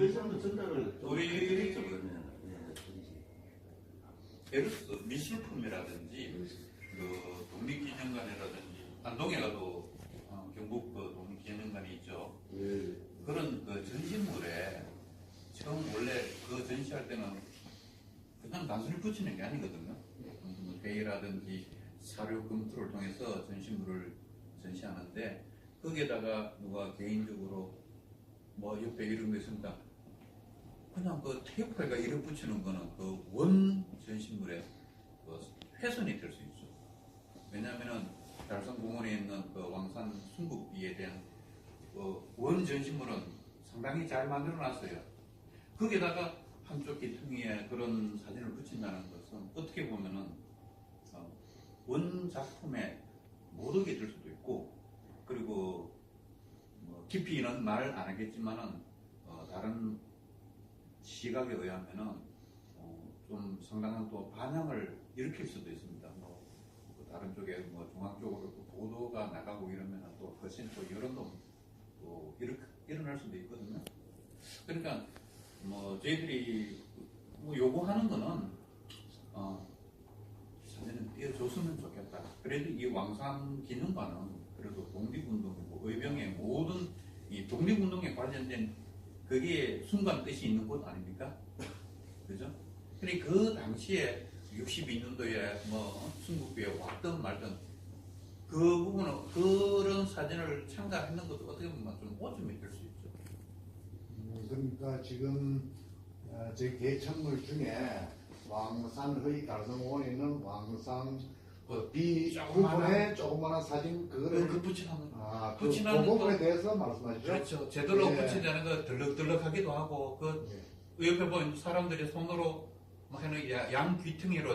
회사도 전달을 우리 그러면 예를 들어서 미술품이라든지 그 독립기념관이라든지 안동에 가도 경북 그 독립기념관이 있죠. 예. 그런 그 전시물에 처음 원래 그 전시할 때는 그냥 단순히 붙이는 게 아니거든요. 뭐 회의라든지 사료 검토를 통해서 전시물을 전시하는데 거기에다가 누가 개인적으로 뭐 옆에 이런 거 있습니다. 그냥 그 테이프에가 이름 붙이는 거는 그 원 전시물에 그 훼손이 될 수 있죠. 왜냐하면은 달성공원에 있는 그 왕산 순국비에 대한 그 원 전시물은 상당히 잘 만들어 놨어요. 거기에다가 한쪽 기퉁이에 그런 사진을 붙인다는 것은 어떻게 보면은 원 작품에 모독이 될 수도 있고, 그리고 뭐 깊이는 말 안 하겠지만은 다른 시각에 의하면은 좀 상당한 또 반향을 일으킬 수도 있습니다. 뭐 다른 쪽에 뭐 중앙 쪽으로 또 보도가 나가고 이러면은 또 훨씬 또 여론도 또 일어날 수도 있거든요. 그러니까 뭐 저희들이 뭐 요구하는 거는 사진은 띄워줬으면 좋겠다. 그래도 이 왕산 기념관은 그래도 독립운동이고 의병의 모든 이 독립운동에 관련된 그게 순간 뜻이 있는 곳 아닙니까? 그죠? 그러니까 그 당시에 62년도에 뭐 순국비에 왔든 말든 그 부분은 그런 사진을 참가했는 것도 어떻게 보면 좀 오점이 될 수 있죠. 그러니까 지금 저희 개천물 중에 왕산의 달성원에 있는 왕산 비 부분에 조그마한 사진 그거를 그 붙이는 그 붙이는 부분에 대해서 말씀하시죠? 그렇죠. 제대로 예. 붙이자는 거 덜럭덜럭하기도 하고 그 옆에 보면 사람들이 손으로 뭐 하는 양 귀퉁이로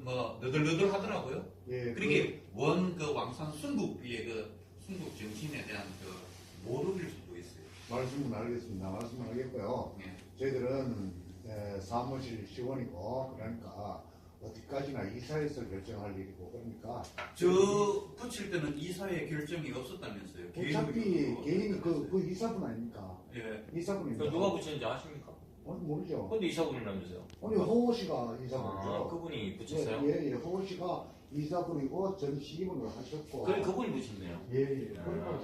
뭐 너덜너덜 하더라고요. 예, 그게 원 그 왕산 순국비의 그 순국 정신에 대한 그 모독일 수도 있어요. 말씀은 알겠습니다. 말씀은 알겠고요. 예. 저희들은 사무실 직원이고 그러니까 어디까지나 이사에서 결정할 일이고 그러니까 저 붙일 때는 이사의 결정이 없었다면서요. 어차피 개인이 그 이사분 아닙니까? 예. 이사분입니다. 누가 붙였는지 아십니까? 모르죠. 근데 이사분이라면서요? 아니 허호 씨가 이사분이죠. 그분이 붙였어요? 예, 허호 씨가 이사분이고 전시임을 하셨고. 그래, 그분이 붙였네요. 예.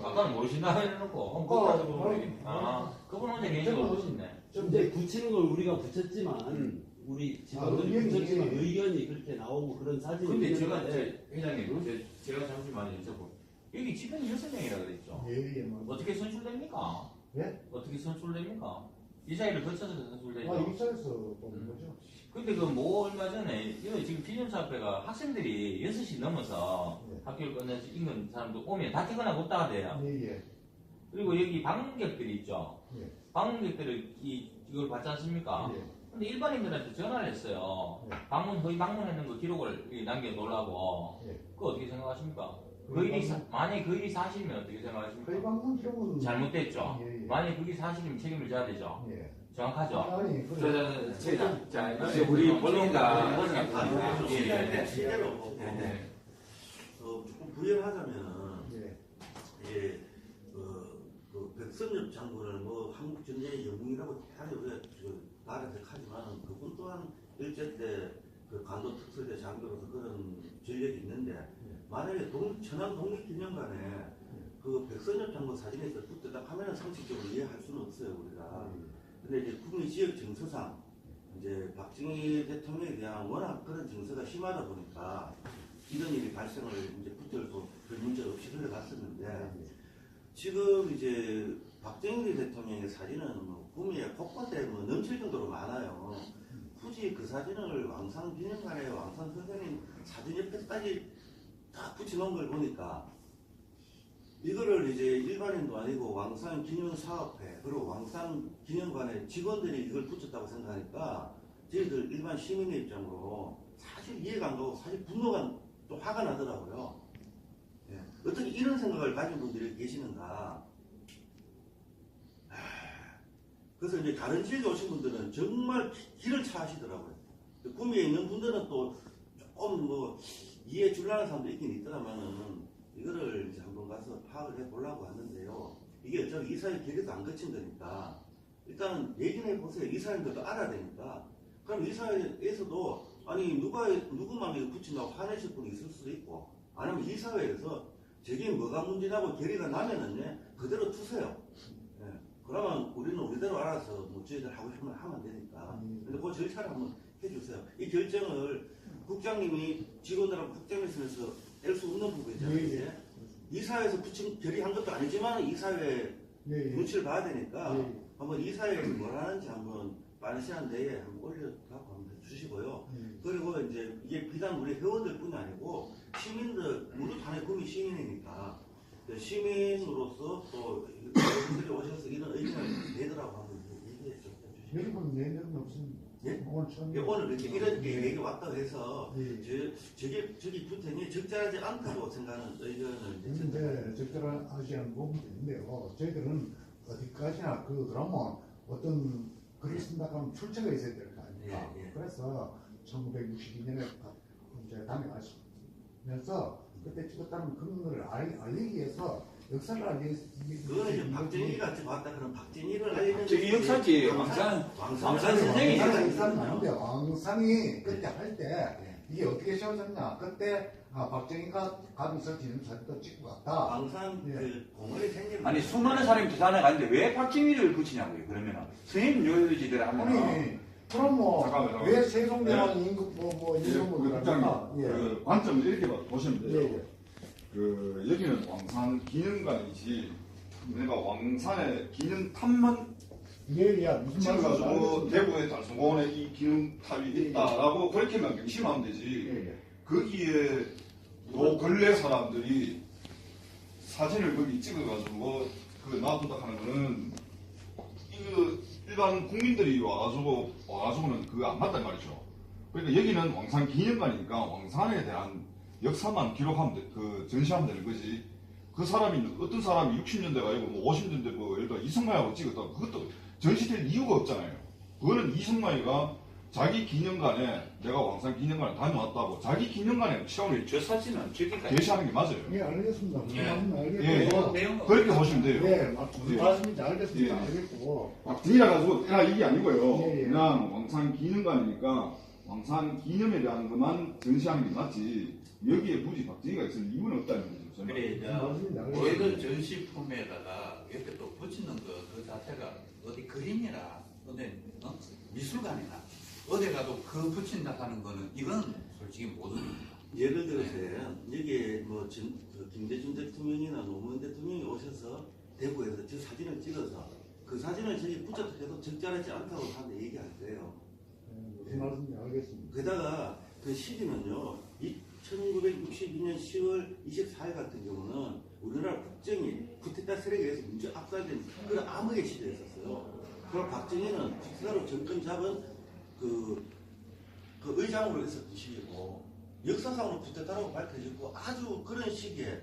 아까는 모르신다 해놓고 그분 혼자 개인적으로 붙였네. 근데 붙이는 걸 우리가 붙였지만 우리 직원들이 의견이 붙였지만 예. 의견이 그렇게 나오고 그런 사진이 근데 제가 있는데 회장님, 제가 잠시만 여쭤보. 여기 집회는 6명이라 그랬죠? 예, 맞습니다. 어떻게 선출됩니까? 예? 어떻게 선출됩니까? 이사회를 거쳐서 선출되죠? 이사에서 뽑는 거죠. 근데 그 뭐 얼마 전에 이거 지금 기념사업회가 학생들이 6시 넘어서 네. 학교를 끝내서 인근 사람도 오면 다 퇴근하고 없다가 돼요. 예. 그리고 여기 방문객들이 있죠. 예. 방문객들을 이걸 받지 않습니까? 예. 근데 일반인들한테 전화를 했어요. 네. 거의 방문했는 거 기록을 남겨놓으라고. 예. 그거 어떻게 생각하십니까? 만약에 그 일이 사실이면 어떻게 생각하십니까? 거의 방문 기록은 잘못됐죠. 예. 만약에 그게 사실이면 책임을 져야 되죠. 예. 정확하죠. 아니, 그래. 자, 이제 우리 본론가 실제로 조금 부연하자면은 예. 이제 그 백선엽 장군을 뭐 한국 전쟁의 영웅이라고 대단히 우리가 나라색하지만 그분 또한 일제 때 그 간도 특수대 장교로서 그런 전력이 있는데 만약에 천안 독립기념관에 그 백선엽 장군 사진이 있어 붙었다 하면은 상식적으로 이해할 수는 없어요 우리가. 근데 이제 국민 지역 정서상 이제 박정희 대통령에 대한 워낙 그런 정서가 심하다 보니까 이런 일이 발생을 이제 붙들고 별 문제 없이 흘러갔었는데 지금 이제 박정희 대통령의 사진은 뭐 구미에 곳곳에 뭐 넘칠 정도로 많아요. 굳이 그 사진을 왕산 기념관에 왕산 선생님 사진 옆에까지 다 붙여놓은 걸 보니까 이거를 이제 일반인도 아니고 왕산 기념사업회 그리고 왕산 기념관의 직원들이 이걸 붙였다고 생각하니까 저희들 일반 시민의 입장으로 사실 이해가 안 가고 사실 분노가 또 화가 나더라고요. 예. 어떻게 이런 생각을 가진 분들이 계시는가. 그래서 이제 다른 지역에 오신 분들은 정말 길을 차하시더라고요. 구미에 있는 분들은 또 조금 뭐 이해해 주려는 사람도 있긴 있더라면은 이거를 이제 한번 가서 파악을 해 보려고 하는데요. 이게 어차피 이사회 결의도 안 거친 거니까 일단 얘기는 해보세요. 이사님들도 알아야 되니까. 그럼 이사회에서도 아니 누구만 이거 붙인다고 화내실 분이 있을 수도 있고, 아니면 이사회에서 저게 뭐가 문제라고 결의가 나면은 그대로 두세요. 예. 그러면 우리는 우리대로 알아서 뭐 저희들 하고 싶으면 하면 되니까. 근데 그 절차를 한번 해주세요. 이 결정을 국장님이 직원들하고 국장님에서 낼 수 없는 부분이잖아요. 이제. 이사회에서 붙인 결의한 것도 아니지만 이사회 눈치를 봐야 되니까 한번 이사회에서 뭘 하는지 한번 빠른 시간 내에 한번 올려갖고 한번 주시고요. 그리고 이제 이게 비단 우리 회원들 뿐이 아니고 시민들, 우리 단의 구민 시민이니까 시민으로서 또 여러분들이 오셔서 이런 의견을 내더라고 한번 얘기해 주시죠. 여러분 내년 없습니다. 예? 오늘 처음. 오늘 이렇게 이런 얘기 왔다고 해서 예. 저기 부텐이 적절하지 않다고 생각하는 의견을 이제 근데 적절하지 않은 부분도 있는데요. 저희들은 어디까지나 그러면 어떤 글을 쓴다고 하면 출처가 있어야 될 거 아닙니까? 예, 예. 그래서 1962년에 이제 당해가시면서 그때 찍었다는 그런 걸 알리기 위해서 역사를 알리기 위해서 그거는 이제 박정희가 같이 봤다 그러면 박정희를 알리는 저기 역사지, 왕산 선생이 역사는 아닌데 왕산이 그때 할 때 이게 어떻게 세워졌냐? 그때 박정희가 가면서 지는 사진도 찍고 갔다. 왕산 예. 그 공원이 생긴 아니 수많은 사람이 부산에 갔는데 왜 박정희를 붙이냐고요. 그러면은 스님 요지들을 하면 아니 그럼 뭐 잠깐만요. 왜 세종대왕 임금 뭐 이런 거들 국장님, 합니까? 예. 그 관점을 이렇게 보시면 돼요. 예. 그 여기는 왕산 기념관이지, 내가 왕산의 기념탑만 예, 무슨 말인지 찍어가지고 알겠습니다. 대구의 달성공원에 이 기념탑이 있다라고 그렇게만 명심하면 되지. 예. 거기에 요 근래 사람들이 사진을 거기 찍어가지고 그 놔둔다 하는 거는 이거 일반 국민들이 와가지고는 그거 안 맞단 말이죠. 그러니까 여기는 왕산 기념관이니까 왕산에 대한 역사만 기록하면 그 전시하면 되는 거지. 그 사람이 어떤 사람이 60년대가 아니고 뭐 50년대 뭐 예를 들어 이승만하고 찍었다, 그것도 전시될 이유가 없잖아요. 그거는 이승만이가 자기 기념관에 내가 왕산 기념관에 다녀왔다고 자기 기념관에 시험을 저 사진은 저기가 게시하는 게 맞아요. 예, 알겠습니다. 무슨 예. 말인지 예, 알겠고. 내용은 그렇게 보시면 돼요. 예, 무슨 예. 말씀인지 알겠습니다. 예. 알겠고. 박정희라 가지고 이게 아니고요. 예, 예. 그냥 왕산 기념관이니까 왕산 기념에 대한 것만 전시하는 게 맞지. 여기에 굳이 박정희가 있을 이유는 없다는 거죠. 저는. 그래 무슨 말씀인지 알겠고. 저희들 전시품에다가 이렇게 또 붙이는 그 자체가 어디 그림이나 어디 미술관이나 어디 가도 그 붙인다 하는 거는 이건 솔직히 모든 예를 들어서 여기에 뭐 김대중 대통령이나 노무현 대통령이 오셔서 대구에서 저 사진을 찍어서 그 사진을 저기 붙였다 해도 적절하지 않다고 하는데 얘기할 거예요. 무슨 말씀인지 알겠습니다. 게다가 그 시기는요, 1962년 10월 24일 같은 경우는 우리나라 국정이 쿠데타 세력에 의해서 문제 압살된 그런 암흑의 시대였었어요. 그럼 박정희는 쿠데타로 정권 잡은 그 의장으로 있었던 시기고, 역사상으로 쿠데타라고 밝혀지고 아주 그런 시기에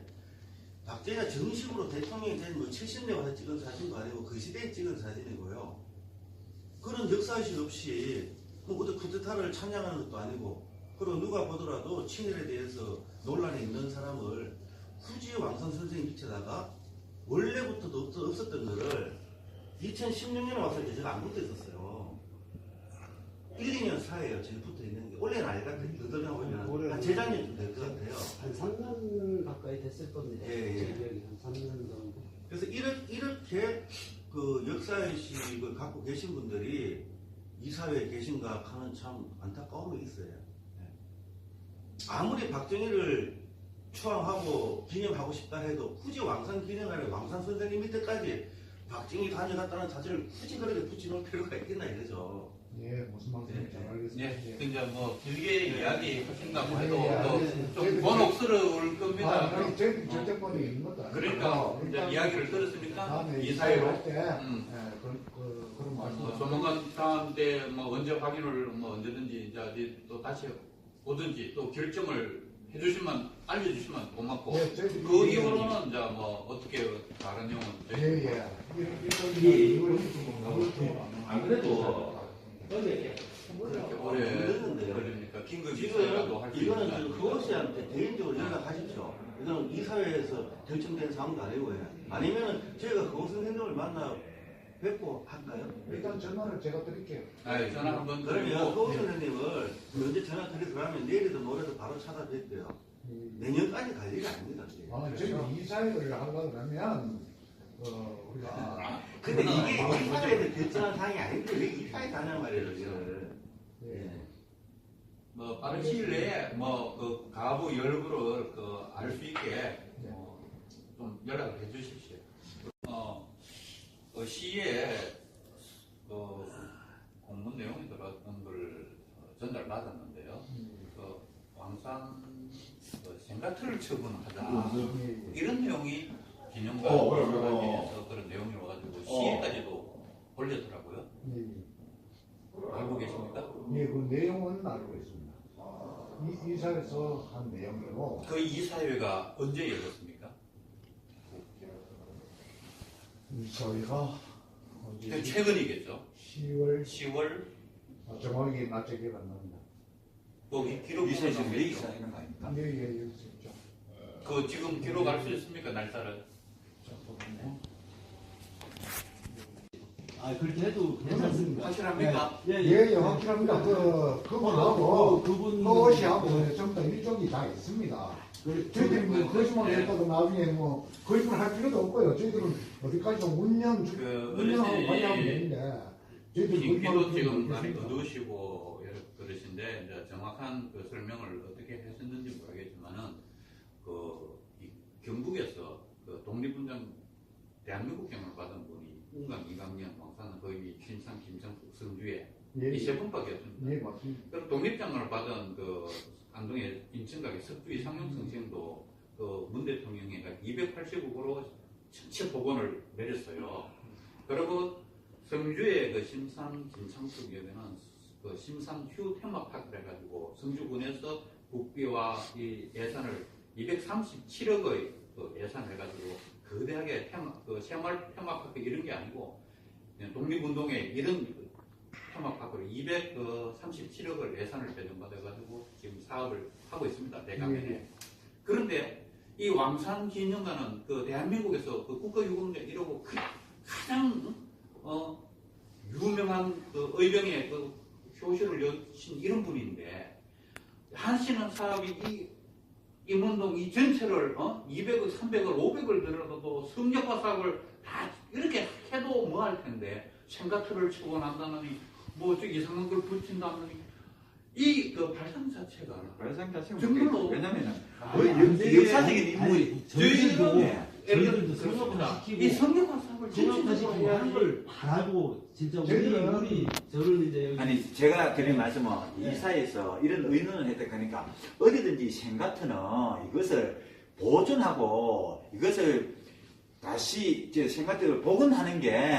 박정희가 정식으로 대통령이 된 뭐 70대 와서 찍은 사진도 아니고 그 시대에 찍은 사진이고요. 그런 역사의식 없이 뭐 어디 쿠데타를 찬양하는 것도 아니고, 그리고 누가 보더라도 친일에 대해서 논란이 있는 사람을 굳이 왕산 선생님 밑에다가 원래부터도 없었던 거를 2016년에 와서 제가 안 붙어 있었어요. 1, 2년 사이에요. 제가 붙어 있는 게. 원래는 알 것 같아요. 더더하고 있는 한 재작년쯤 될 것 같아요. 한 3년 가까이 됐을 겁니다. 예, 예. 제 기억이 한 3년 정도. 그래서 이렇게 그 역사의식을 갖고 계신 분들이 이 사회에 계신가 하는 참 안타까움이 있어요. 아무리 박정희를 추앙하고 기념하고 싶다 해도 굳이 왕산 기념관에 왕산 선생님 밑에까지 박정희 다녀갔다는 사진을 굳이 그렇게 붙여놓을 필요가 있겠나 이거죠. 예, 무슨 말씀인지 잘 알겠습니다. 예, 이제 뭐 길게 이야기 하신다고 해도 예, 또 알겠습니다. 좀 번혹스러울 겁니다. 아니, 저희들이 절대권이 있는 것도 아니고. 그러니까 이제 이야기를 들었으니까 다음에 이 사회로 할 때, 음. 예, 그런 말씀. 조만간 다음 때 뭐 언제 확인을 뭐 언제든지 이제 어디 또 다시 오든지 또 결정을 해주시면 알려주시면 고맙고 예, 저희들이 그 이후로는 이제 뭐 어떻게 다른 내용은 예, 예. 안 그래도 어제 그렇게 오래 모르겠는데요. 걸리니까 긴급 지금 이사라도 할 수 이거는 있는 지금 그것이한테 개인적으로 연락하십시오. 이거는 이 사회에서 결정된 사항도 아니고요. 아니면은 저희가 그곳 선생님을 만나 뵙고 할까요? 일단 전화를 제가 드릴게요. 아, 전화 한번 그러면 드리고 고 선생님을 먼저 전화 드리고 그러면 내일이든 모레도 바로 찾아뵙고요. 내년까지 갈 일이 아닙니다. 이게. 저희 이사회를 하려고 그러면 우리가 근데 이게 이사회에서 결정한 사항이 아닌데 왜 이사회 가냐 말이에요, 이거를. 예. 뭐 빠른 시일 내에 뭐그 가부 열부를 알 수 있게 좀 연락을 해주십시오. 시에 공문 내용이 들어갔던 걸 전달받았는데요. 그 왕산 생가트를 처분하자 이런 내용이 기념과 관련해서 그런 내용이 와가지고 시에까지도 올렸더라고요. 알고 계십니까? 예, 그 내용은 알고 있습니다. 이사에서 한 내용이고 그 이사회가 언제 열렸습니까? 이사회가 최근이겠죠. 10월 10월 정확하게 날짜 기억 안 납니다. 거기 기록 이사회 지금 왜 있죠. 이사하는 거 아닙니까? 예, 있죠. 그 지금 기록할 수 있습니까 날짜를? 잠깐만요. 그렇게 해도 괜찮습니다. 확실합니까? 예, 확실합니다. 그분하고 그분 그것이하고 전부 다 일정이 다 있습니다. 저희들이 뭐 거짓말 했다고 나중에 뭐 거짓말 할 필요도 없고요. 저희들은 어디까지 운영하고 관리하면 되는데 저희들 인기도 지금 많이 어두우시고 그러신데 이제 정확한 그 설명을 어떻게 하셨는지 모르겠지만은 이 경북에서 그 독립운동 대한민국경을 받은 분이 운강, 이강년, 왕산은 거의 신상, 김성국, 성주에 이 세 분밖에 없습니다. 예, 맞습니다. 그럼 독립장을 받은 그 안동의 인천각의 석주의 상용성생도 그 문 대통령이 280억으로 전체 복원을 내렸어요. 그리고 성주의 그 심산 김창숙 역에는 그 심산 휴 테마파크를 해가지고 성주군에서 국비와 이 예산을 237억의 그 예산을 해가지고 거대하게 새마을 테마파크 이런 게 아니고 그냥 독립운동에 이런 테마파크를 237억을 예산을 배정받아가지고 지금 사업을 하고 있습니다. 대강면에. 그런데 이 왕산 기념관은 그 대한민국에서 그 국가유공자 이러고 가장 유명한 그 의병의 그 효시를 여신 이런 분인데 하시는 사업이 임원동 이 전체를 200억, 300억, 500을 들어도 성역화 사업을 다 이렇게 해도 뭐 할 텐데 생가트를 처분한다느니 뭐 이상한 걸 붙인다느니 이 그 발상 자체가 정말로 왜냐면은 역사적인 인물이 저희들도 이 성역화 사업을 성역화시키고 하는 걸 바라고 진짜 우리 저를 이제 여기 아니 제가 드린 말씀은 이사에서 이런 의논을 했다 그러니까 어디든지 생가트는 이것을 보존하고 이것을 다시 이제 생가트를 복원하는 게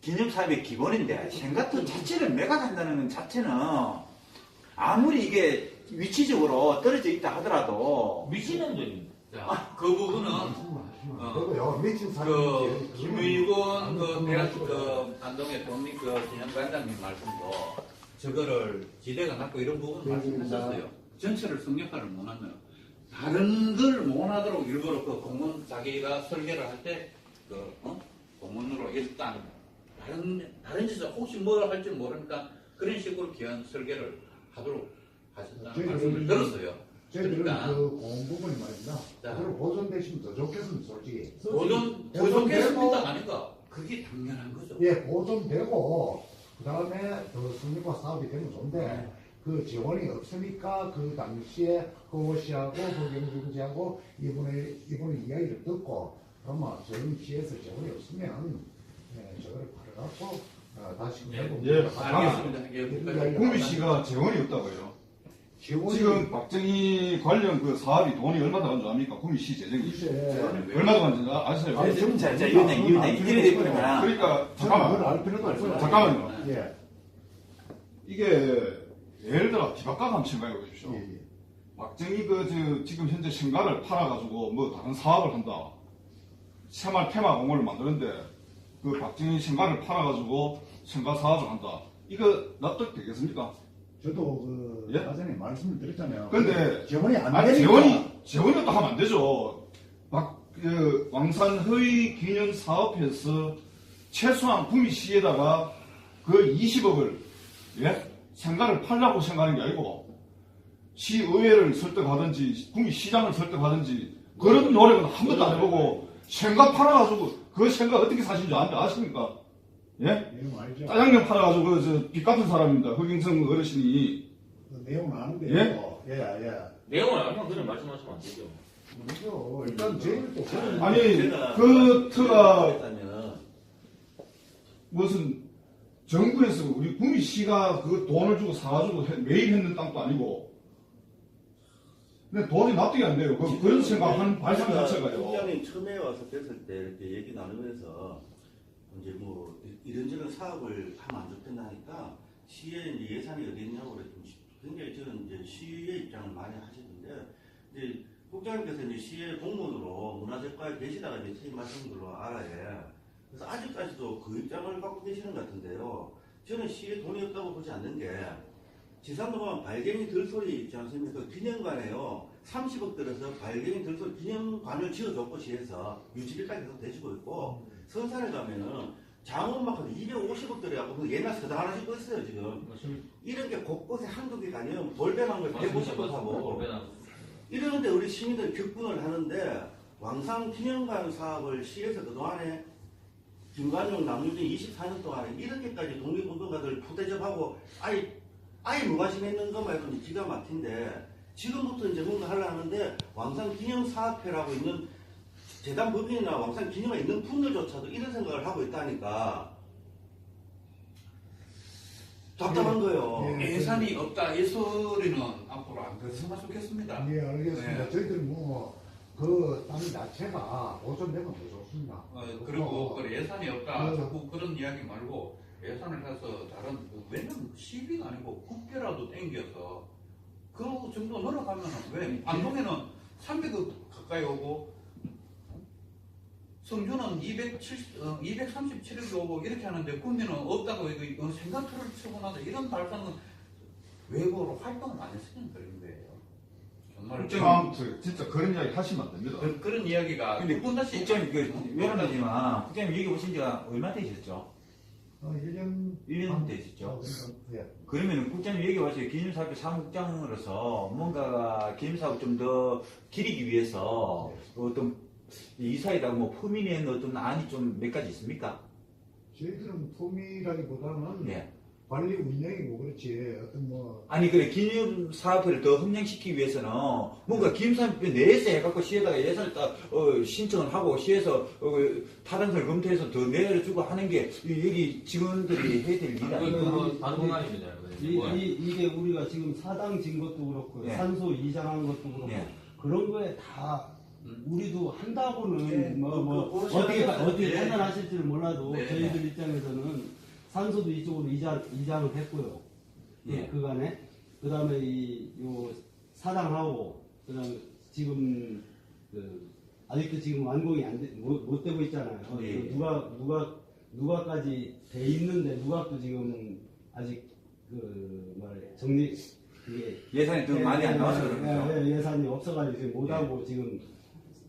기념사업의 기본인데 생가트 자체를 매각한다는 것 자체는 아무리 이게 위치적으로 떨어져 있다 하더라도 위치는 좀 그 부분은 그리고요, 며칠 그 김의곤 그 대학 그 안동의 독립 그 기념관장님 말씀도 저거를 지대가 낮고 이런 부분 말씀하셨어요. 전체를 성역화를 못하면 다른 걸 못하도록 일부러 그 공문 자기가 설계를 할 때 그 공문으로 일단 다른 짓을 혹시 뭘 할지 모르니까 그런 식으로 귀한 설계를 하도록 하셨다는 말씀을 들었어요. 저희들은 그러니까 그 공부분이 말입니다. 그걸 보존되시면 더 좋겠습니다, 솔직히. 보존됐습니다 아닌가? 그게 당연한 거죠. 예, 보존되고 그 다음에 더 성립화 사업이 되면 좋은데 그 지원이 없으니까 그 당시에 그것이하고 고경중지하고 이분의 이야기를 듣고 그러면 저희 시에서 지원이 없으면 저거를 팔아갖고 다시 알겠습니다. 구미 씨가 재원이 없다고요. 지금 박정희 관련 그 사업이 돈이 얼마 들어간 줄 압니까? 구미 씨 재정이. 얼마 들어간지 아세요? 자, 위원장님 이래 되니까 그러니까 그걸 알 필요도 없어요. 잠깐만요. 예. 이게 예를 들어 기박가 한번 생각해 보십시오. 예. 박정희 지금 현재 생가를 팔아가지고 뭐 다른 사업을 한다. 새마을 테마공원을 만드는데 그 박정희 생가를 팔아가지고 생가 사업을 한다. 이거 납득되겠습니까? 저도 그 예? 사전에 말씀을 드렸잖아요. 근데 지원이 안 아니 되니까. 재원이 또 하면 안 되죠. 왕산 허위 기념 사업에서 최소한 구미시에다가 그 20억을 예? 생가를 팔려고 생각하는 게 아니고 시의회를 설득하든지 구미시장을 설득하든지 그런 노력은 한 번도 안 해보고 생가 팔아가지고 그 생가 어떻게 사신 줄 아십니까? 예? 내용 알죠? 짜장면 팔아가지고 빚 갚은 사람입니다. 허경성 어르신이. 그 내용은 아는데요. 예, 예. 내용을 알면 그냥 말씀하시면 안 되죠. 그렇죠. 일단 저희는 또 아니 제가 그 터가 했다면은 무슨 정부에서 우리 구미시가 그 돈을 주고 사가지고 매일 했는 땅도 아니고 근데 돈이 납득이 안 돼요. 그런 생각하는 발상 자체가요. 국장님 처음에 와서 뵀을 때 이렇게 얘기 나누면서 이제 뭐 이런저런 사업을 하면 안 좋겠나 하니까 시에 이제 예산이 어디 있냐고 그랬더니 굉장히 저는 이제 시의 입장을 많이 하시던데 이제 국장님께서 이제 시의 공무원으로 문화재과에 계시다가 이제 퇴임하신 걸로 알아요. 그래서 아직까지도 그 입장을 갖고 계시는 것 같은데요. 저는 시에 돈이 없다고 보지 않는 게 지상도 보면 발갱이 들소리 있지 않습니까? 그 기념관에요. 30억 들어서 발갱이 들소리 기념관을 지어줬고 시에서 유지비까지 계속 대주고 있고 선산에 가면은 장원막하고 250억 들어가고 그 옛날 서당 하나 짓고 있어요 지금. 이런 게 곳곳에 한두 개가 아니에요. 돌배난 걸 150억 하고 이러는데 우리 시민들 격분을 하는데 왕상 기념관 사업을 시에서 그동안에 김관용 남유진 24년 동안에 이렇게까지 독립운동가들 푸대접하고 아예 무관심했는 것만 해도 기가 막힌데 지금부터 이제 뭔가 하려 하는데 왕상 기념사업회라고 있는 재단 법인이나 왕상 기념에 있는 분들조차도 이런 생각을 하고 있다니까 답답한 거예요. 예. 예산이 없다 이 소리는 앞으로 안 그랬으면 좋겠습니다. 예, 알겠습니다. 네. 저희들은 뭐 그 땅 자체가 보존되면 더 좋습니다. 그리고 그 예산이 없다 네. 자꾸 그런 이야기 말고 예산을 가서 다른 왜냐면 시비가 아니고 국회라도 땡겨서 그 정도 노력하면 왜 안동에는 300억 가까이 오고 성주는 237억이 오고 이렇게 하는데 국민은 없다고 이거 생각표를 치고 나서 이런 발상은 외부로 활동을 안 했으면 그런 거예요. 정말 국장님 진짜 그런 이야기 하시면 안 됩니다. 그런 이야기가 근데 두번 다시 국장님 외람되지만 국장님 여기 오신 지가 얼마 되셨죠? 1년 1년 되셨죠? 예. 그러면 국장님 여기 와서 기념사업회 사무국장으로서 뭔가 기념사업을 좀 더 기리기 위해서 어떤 이사에다가 뭐 포민의 어떤 안이 좀 몇 가지 있습니까? 저희들은 품이라기보다는 예. 관리 운영이고 그렇지 어떤 뭐 아니 그래 기념사업회를 더 흥행시키기 위해서는 뭔가 기념사업회 내에서 해갖고 시에다가 예산을 딱 신청을 하고 시에서 타당성을 검토해서 더 내려주고 하는 게 여기 직원들이 해야 될 일이 아니에요. 그건 다른 공간입니다. 이게 우리가 지금 사당 진 것도 그렇고 예. 산소 이장한 것도 그렇고 예. 그런 거에 다 우리도 한다고는 예. 어떻게 예. 판단하실지는 몰라도 네. 저희들 입장에서는 산소도 이쪽으로 이장을 했고요. 예. 그간에 그다음에 요 사당하고 그다음에 지금 아직도 지금 완공이 못 되고 있잖아요. 예. 누가까지 돼 있는데 누가도 지금 아직 정리 그게 예산이 더 많이 안 나와서 그렇죠. 예산이 없어가지고 지금 못하고 지금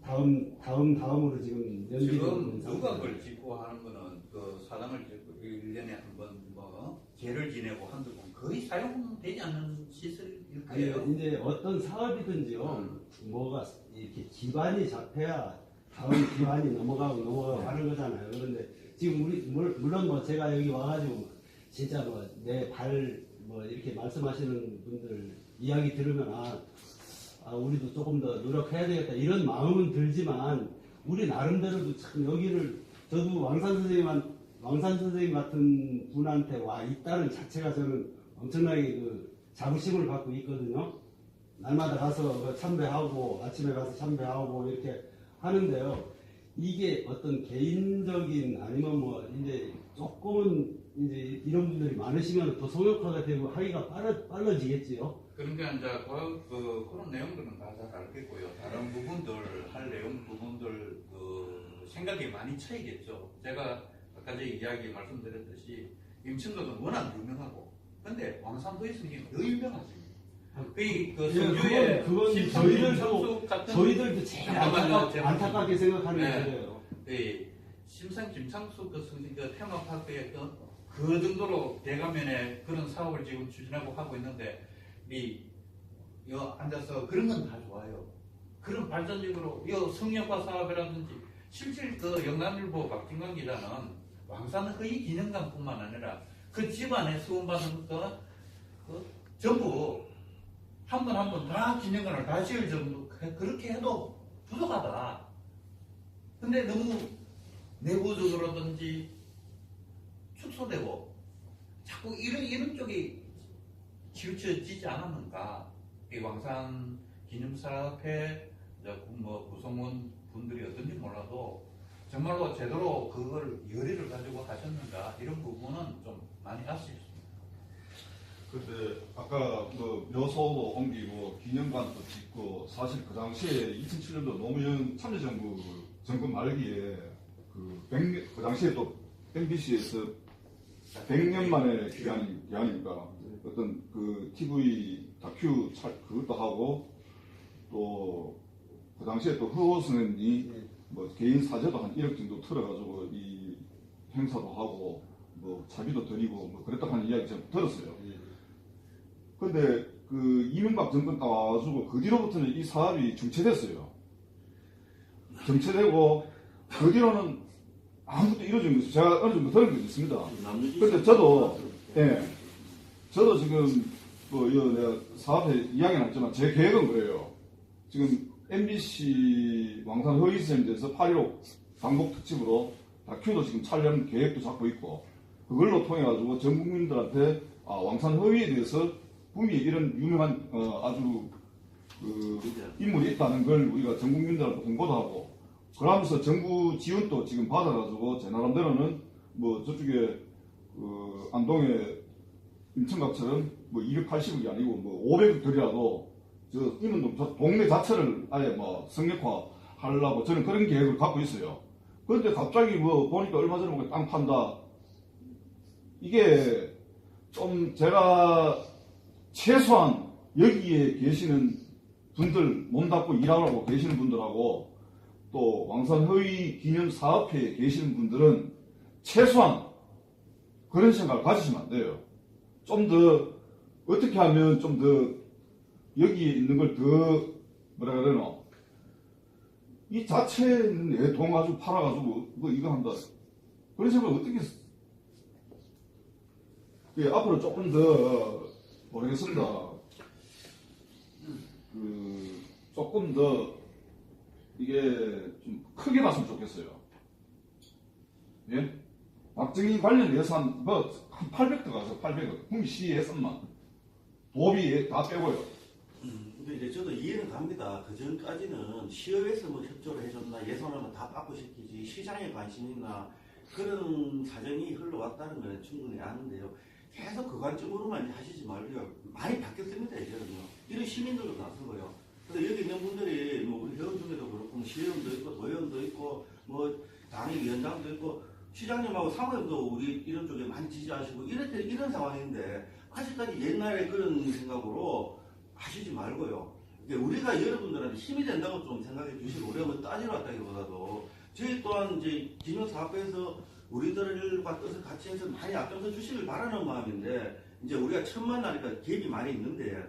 다음으로 지금 연기되고 지금 있는 누가 상태예요. 그걸 짓고 하는 거는 그 사당을 짓고 1년에 한 번 뭐 개를 지내고 한두 번 거의 사용되지 않는 시설일 거예요. 이제 어떤 사업이든지요, 뭐가 이렇게 기반이 잡혀야 다음 기반이 넘어가고 하는 거잖아요. 그런데 지금 물론 뭐 제가 여기 와가지고 진짜 뭐 내 발 뭐 이렇게 말씀하시는 분들 이야기 들으면 우리도 조금 더 노력해야 되겠다 이런 마음은 들지만 우리 나름대로도 참 여기를 저도 왕산 선생님 같은 분한테 와 있다는 자체가 저는 엄청나게 자부심을 갖고 있거든요. 날마다 가서 참배하고 아침에 가서 참배하고 이렇게 하는데요. 이게 어떤 개인적인 아니면 뭐 이제 조금은 이제 이런 분들이 많으시면 더 소속화가 되고 하기가 빨라지겠지요. 그러니까 이제 그런 내용들은 다 잘 알겠고요. 다른 부분들 할 내용 부분들 생각이 많이 차이겠죠. 제가 아까 제 이야기 말씀드렸듯이 임층도는 워낙 유명하고, 근데 왕산도의 성이 더 유명하지. 그 성주의 그건 저희들도 제일 안타깝게 생각하는 게 그래요. 심상 김창수 그 테마파크에 그 정도로 대가면에 그런 사업을 지금 추진하고 하고 있는데 여 앉아서 그런 건 다 좋아요. 그런 발전적으로 성역화 사업이라든지 실질 그 영남일보 박진광 기자는 왕산 허위 기념관뿐만 아니라 그 집안에 수험받은 그 전부 한 번 한 번 다 기념관을 다 지을 정도 그렇게 해도 부족하다. 근데 너무 내부적으로든지 축소되고 자꾸 이런 쪽이 치우쳐지지 않았는가. 이 왕산 기념사업회 뭐 구성원 분들이 어떤지 몰라도 정말로 제대로 그걸 열의를 가지고 하셨는가 이런 부분은 좀 많이 아쉽습니다. 근데 아까 뭐 묘소도 옮기고 기념관도 짓고 사실 그 당시에 2007년도 노무현 참여정부 정권 말기에 그 당시에 또 MBC에서 100년 만에 기한이니까 어떤 그 TV 다큐 그것도 하고 또 그 당시에 또 허호승이 뭐 개인 사제도 한 1억 정도 틀어가지고 이 행사도 하고 뭐 차비도 드리고 뭐 그랬다 하는 이야기 제가 들었어요. 근데 그 이명박 정권 딱 와가지고 그 뒤로부터는 이 사업이 정체됐어요. 정체되고 그 뒤로는 아무것도 이루어진 게 없어요. 제가 어느 정도 들은 게 있습니다. 근데 저도 지금 뭐 내가 사업에 이야기는 했지만 제 계획은 그래요. 지금 MBC 왕산 허위시설에 대해서 8.15 광복 특집으로 다큐도 지금 촬영 계획도 잡고 있고 그걸로 통해 가지고 전 국민들한테 왕산 허위에 대해서 분명히 이런 유명한 아주 그 인물이 있다는 걸 우리가 전 국민들한테 홍보도 하고 그러면서 정부 지원도 지금 받아가지고 제 나름대로는 뭐 저쪽에 그 안동의 인천각처럼 뭐 280억이 아니고 뭐 500억 들이라도 저 이런 동네 자체를 아예 뭐 성역화 하려고 저는 그런 계획을 갖고 있어요. 그런데 갑자기 뭐 보니까 얼마 전에 보니까 땅 판다. 이게 좀 제가 최소한 여기에 계시는 분들 몸 닫고 일하고 계시는 분들하고 또 왕산 허위 기념 사업회에 계시는 분들은 최소한 그런 생각을 가지시면 안 돼요. 좀 더 어떻게 하면 좀 더 여기에 있는 걸 더 뭐라 그러나 이 자체는 내 돈 가지고 팔아가지고 뭐 이거 한다 그런 생각을 어떻게 앞으로 조금 더 모르겠습니다. 조금 더 이게 좀 크게 봤으면 좋겠어요. 예? 박정희 관련 예산 뭐 한 800억 가서 800억 국시 예산만 도비 다 빼고요. 근데 이제 저도 이해는 갑니다. 그 전까지는 시협에서 뭐 협조를 해줬나 예산을 다 받고 시키지 시장에 관심 있나 그런 사정이 흘러왔다는 건 충분히 아는데요. 계속 그 관점으로만 이제 하시지 말고요. 많이 바뀌었습니다, 이제는요. 이런 시민들도 나서고요. 근데 여기 있는 분들이 뭐 우리 회원 중에도 그렇고 시의원도 있고 도의원도 있고 뭐 당위위원장도 있고 시장님하고 사모님도 우리 이런 쪽에 많이 지지하시고 이런 상황인데 아직까지 옛날에 그런 생각으로 하시지 말고요. 우리가 여러분들한테 힘이 된다고 좀 생각해 주시고 우리가 뭐 따지러 왔다기보다도 저희 또한 이제 기념사업회에서 우리들과 뜻을 같이 해서 많이 앞장서 주시길 바라는 마음인데 이제 우리가 처음 나니까 갭이 많이 있는데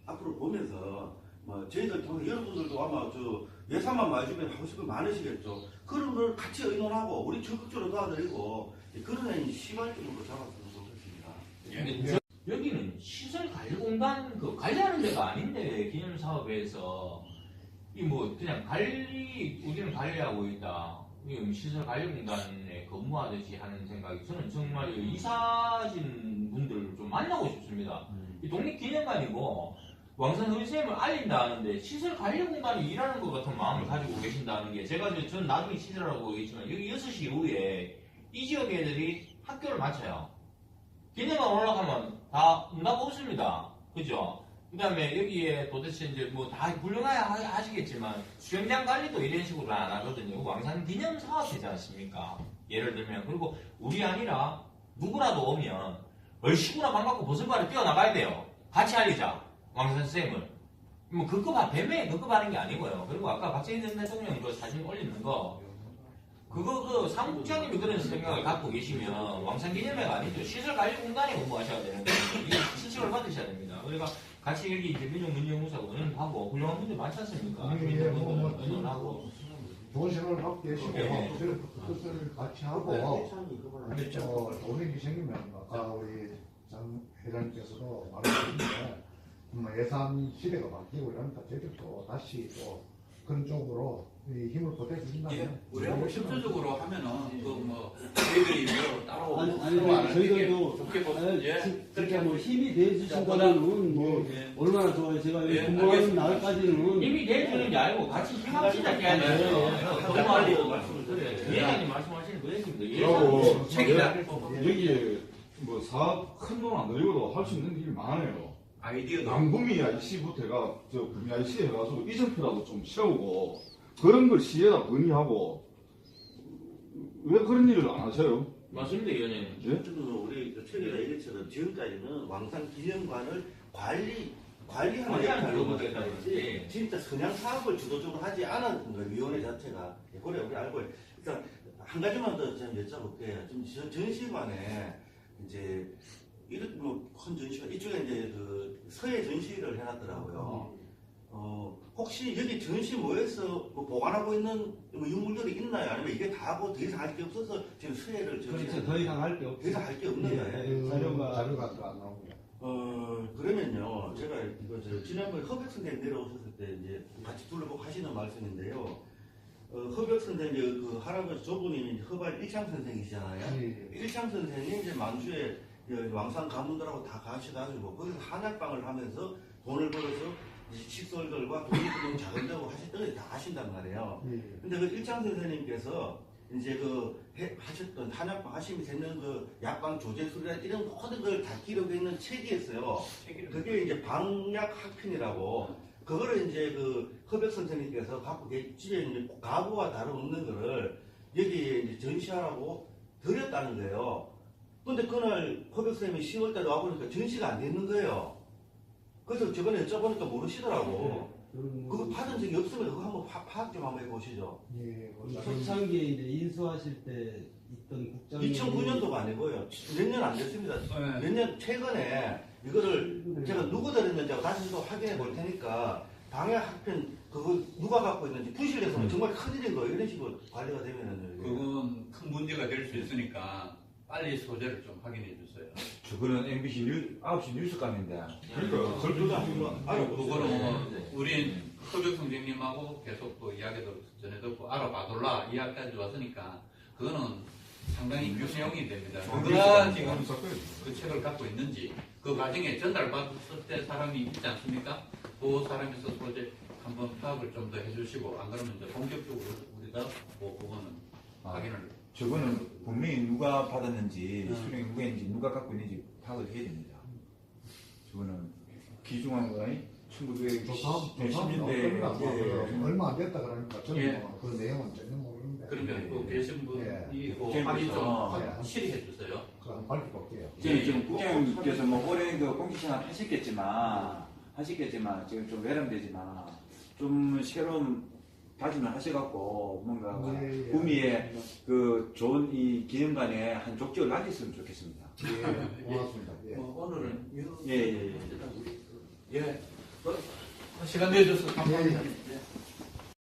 앞으로 보면서 뭐 저희들 통해 여러분들도 아마 저 예산만 맞으면 하고 싶은 거 많으시겠죠. 그런 걸 같이 의논하고 우리 적극적으로 도와드리고 그런 시발적으로 잡았으면 좋겠습니다. 여기는 시설 관리 공간 그 관리하는 데가 아닌데 기념 사업에서 이 뭐 그냥 우리는 관리하고 있다. 이 시설 관리 공간에 근무하듯이 하는 생각이 저는 정말 이사진 분들 좀 만나고 싶습니다. 이 독립기념관이고 왕산 허위쌤을 알린다 하는데 시설 관리 공간이 일하는 것 같은 마음을 가지고 계신다는 게 제가 전 나중에 시설하고 계시지만 여기 6시 이후에 이 지역 애들이 학교를 마쳐요. 기념관 올라가면 다 응답 없습니다. 그죠? 그 다음에 여기에 도대체 이제 뭐 다 훌륭해야 하시겠지만 수영장 관리도 이런 식으로 안 하거든요. 왕산 기념 사업이지 않습니까? 예를 들면. 그리고 우리 아니라 누구라도 오면 얼씨구나 방 갖고 버선발에 뛰어나가야 돼요. 같이 알리자. 왕산 쌤을. 뭐 급급한 뱀에 급급하는 게 아니고요. 그리고 아까 박정희 전 대통령 그 사진 올리는 거 그거 사무국장님이 그런 생각을 갖고 계시면 왕산기념회가 아니죠. 시설관리공단에 업무하셔야 되는데 이게 신청을 받으셔야 됩니다. 그러니까 같이 여기 이제 민용문제연구소하고 의논하고 훌륭한 분들 많지 않습니까? 예, 뭐, 의논하고 좋은 생각을 갖고 계시고 네. 그런 뜻을 같이 하고 좋은 일이 생기면 아까 우리 장 회장님께서도 말하셨는데 예산 시대가 바뀌고 이러니까 저희들도 다시 또 그런 쪽으로 이 힘을 보태주신다면 우리하고 협조적으로 하면은 그뭐 저희들이 뭐 따로 아니 저희들도 좋게 보면 진짜 뭐 힘이 돼주신다면은 뭐 얼마나 좋아요. 제가 여기 근무하는 날까지는 힘이 내주는 게 아니고 같이 힘합시다 해야 돼요. 너무 빨리 말씀을 드려요. 회장님 말씀하시는 그 얘기입니다. 그리고 책임이 아닐 부분 여기에 뭐 사업 큰 돈 안 들이고도 할 수 있는 일이 많아요. 아이디어도 남구미 IC부터가 저 구미 IC 해가지고 이정표라도 좀 세우고 그런 걸 시에다 건의하고 왜 그런 일을 안 하셔요? 맞습니다, 의원님. 예? 우리 최근에 얘기처럼 지금까지는 왕산 기념관을 관리하는 관리하는 역할로 경우가 했지 있다지. 진짜 선양 사업을 주도적으로 하지 않은 거예요. 위원회 자체가. 그래 우리 알고 있어요. 일단 한 가지만 더 좀 여쭤볼게요. 좀 전시관에 이제 이런 뭐큰 전시관 이쪽에 이제 그 서해 전시를 해놨더라고요. 혹시 여기 전시모에서 뭐 보관하고 있는 뭐 유물들이 있나요? 아니면 이게 다 하고 더 이상 할 게 없어서 지금 서해를 그렇죠. 더 이상 할 게 더 없어요. 이상 할 게 없는 거예요? 그 자료가 또 안 나옵니다. 그러면요, 제가 이거 지난번에 허백 선생님 내려오셨을 때 이제 같이 둘러보고 하시는 말씀인데요. 허백 선생님, 그 할아버지 조부님이 허발 일창 선생이시잖아요. 일창 선생이 이제 만주에 왕산 가문들하고 다 가셔가지고 거기서 한약방을 하면서 돈을 벌어서 식솔들과 독립운동 자금되고 하셨던 걸 다 하신단 말이에요. 근데 그 일창 선생님께서 이제 하셨던 한약방 하시면서 있는 그 약방 조제술이나 이런 모든 걸 다 기록해 있는 책이 있어요. 그게 이제 방약학편이라고 그거를 이제 그 허백 선생님께서 갖고 집에 있는 가구와 다름없는 거를 여기에 이제 전시하라고 드렸다는 거예요. 근데 그날 허백 선생님이 10월달에 와보니까 전시가 안 됐는 거예요. 그래서 저번에 여쭤보니까 모르시더라고. 그거 받은 적이 없으면 그거 한번 파악 좀 한번 해보시죠. 초창기에 이제 인수하실 때 있던 국장님 2009년도가 아니고요. 몇 년 안 됐습니다. 몇 년 최근에 이거를 제가 누구 드렸는지 다시 또 확인해 볼 테니까 방해학편 그거 누가 갖고 있는지 부실해서는 정말 큰일인 거예요. 이런 식으로 관리가 되면은. 그건 큰 문제가 될 수 있으니까 빨리 소재를 좀 확인해 주세요. 저거는 MBC 9시 뉴스감인데. 그러니까 설득도 안 되고 그거는 우린 허백 선생님하고 계속 또 이야기도 전해 듣고 알아봐둘라 이야기까지 왔으니까 그거는 상당히 유명이 됩니다. 누가 지금 그 책을 갖고 있는지 그 과정에 전달받았을 때 사람이 있지 않습니까? 그 사람에서 소재 한번 파악을 좀 더 해주시고 안 그러면 이제 본격적으로 우리가 뭐 그거는 확인을 저거는 분명히 누가 받았는지 수령이 누가 있는지 누가 갖고 있는지 파악을 해야 됩니다. 저거는 귀중한 거니 1910년대 얼마 안 됐다 그러니까 저는 예. 그 내용은 전혀 모르는데 그러면 그 계신 분이 예. 그 확인 좀 확실히 해주세요. 그거 한번 밝혀볼게요. 지금 국장님께서 뭐 올해 그 공직생활 하셨겠지만 지금 좀 외람되지만 좀 새로운 다짐을 하셔갖고 뭔가 구미에 그 좋은 이 기념관에 한 족지를 놔주셨으면 좋겠습니다. 예, 고맙습니다. 예. 오늘은 예. 예. 시간 내줘서 감사합니다. 예.